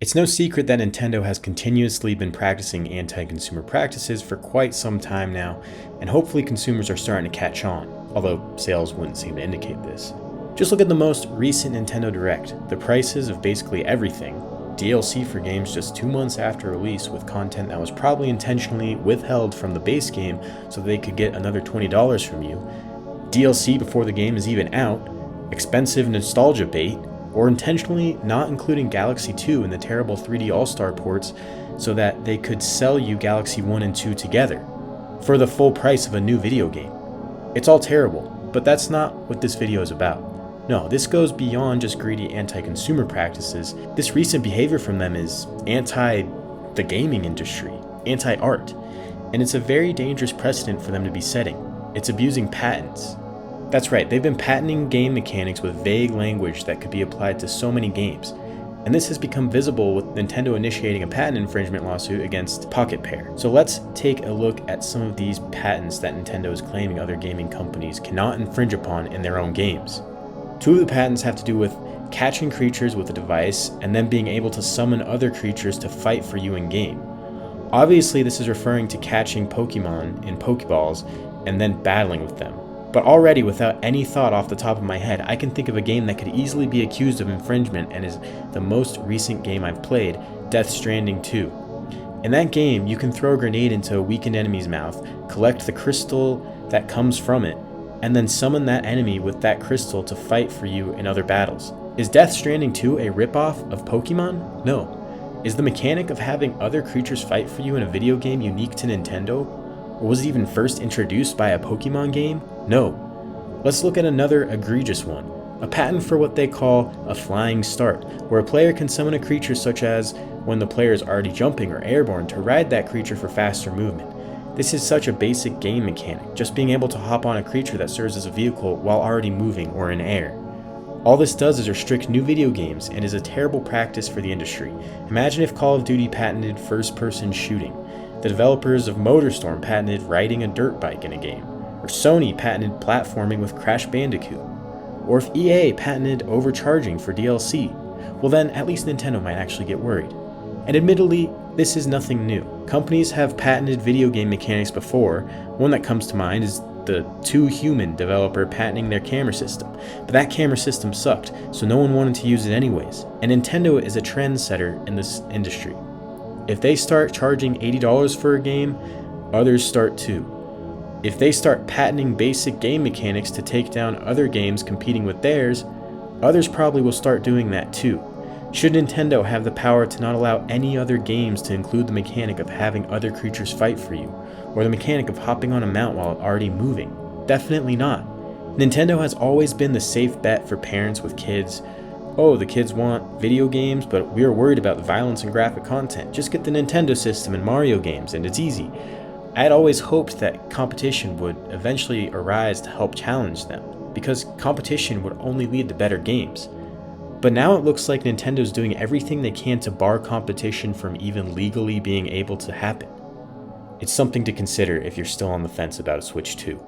It's no secret that Nintendo has continuously been practicing anti-consumer practices for quite some time now, and hopefully consumers are starting to catch on, although sales wouldn't seem to indicate this. Just look at the most recent Nintendo Direct, the prices of basically everything, DLC for games just 2 months after release with content that was probably intentionally withheld from the base game so they could get another $20 from you, DLC before the game is even out, expensive nostalgia bait, or intentionally not including Galaxy 2 in the terrible 3D All-Star ports so that they could sell you Galaxy 1 and 2 together for the full price of a new video game. It's all terrible, but that's not what this video is about. No, this goes beyond just greedy anti-consumer practices. This recent behavior from them is anti-the gaming industry, anti-art, and it's a very dangerous precedent for them to be setting. It's abusing patents. That's right, they've been patenting game mechanics with vague language that could be applied to so many games, and this has become visible with Nintendo initiating a patent infringement lawsuit against Pocket Pair. So let's take a look at some of these patents that Nintendo is claiming other gaming companies cannot infringe upon in their own games. 2 of the patents have to do with catching creatures with a device and then being able to summon other creatures to fight for you in game. Obviously, this is referring to catching Pokemon in Pokeballs and then battling with them. But already, without any thought off the top of my head, I can think of a game that could easily be accused of infringement and is the most recent game I've played, Death Stranding 2. In that game, you can throw a grenade into a weakened enemy's mouth, collect the crystal that comes from it, and then summon that enemy with that crystal to fight for you in other battles. Is Death Stranding 2 a ripoff of Pokemon? No. Is the mechanic of having other creatures fight for you in a video game unique to Nintendo? Or was it even first introduced by a Pokemon game? No. Let's look at another egregious one. A patent for what they call a flying start, where a player can summon a creature such as when the player is already jumping or airborne to ride that creature for faster movement. This is such a basic game mechanic, just being able to hop on a creature that serves as a vehicle while already moving or in air. All this does is restrict new video games and is a terrible practice for the industry. Imagine if Call of Duty patented first-person shooting, the developers of MotorStorm patented riding a dirt bike in a game, or Sony patented platforming with Crash Bandicoot, or if EA patented overcharging for DLC, well then at least Nintendo might actually get worried. And admittedly, this is nothing new. Companies have patented video game mechanics before. One that comes to mind is the Too Human developer patenting their camera system, but that camera system sucked, so no one wanted to use it anyways. And Nintendo is a trendsetter in this industry. If they start charging $80 for a game, others start too. If they start patenting basic game mechanics to take down other games competing with theirs, others probably will start doing that too. Should Nintendo have the power to not allow any other games to include the mechanic of having other creatures fight for you, or the mechanic of hopping on a mount while already moving? Definitely not. Nintendo has always been the safe bet for parents with kids. Oh, the kids want video games, but we're worried about the violence and graphic content. Just get the Nintendo system and Mario games, and it's easy. I had always hoped that competition would eventually arise to help challenge them, because competition would only lead to better games. But now it looks like Nintendo's doing everything they can to bar competition from even legally being able to happen. It's something to consider if you're still on the fence about a Switch 2.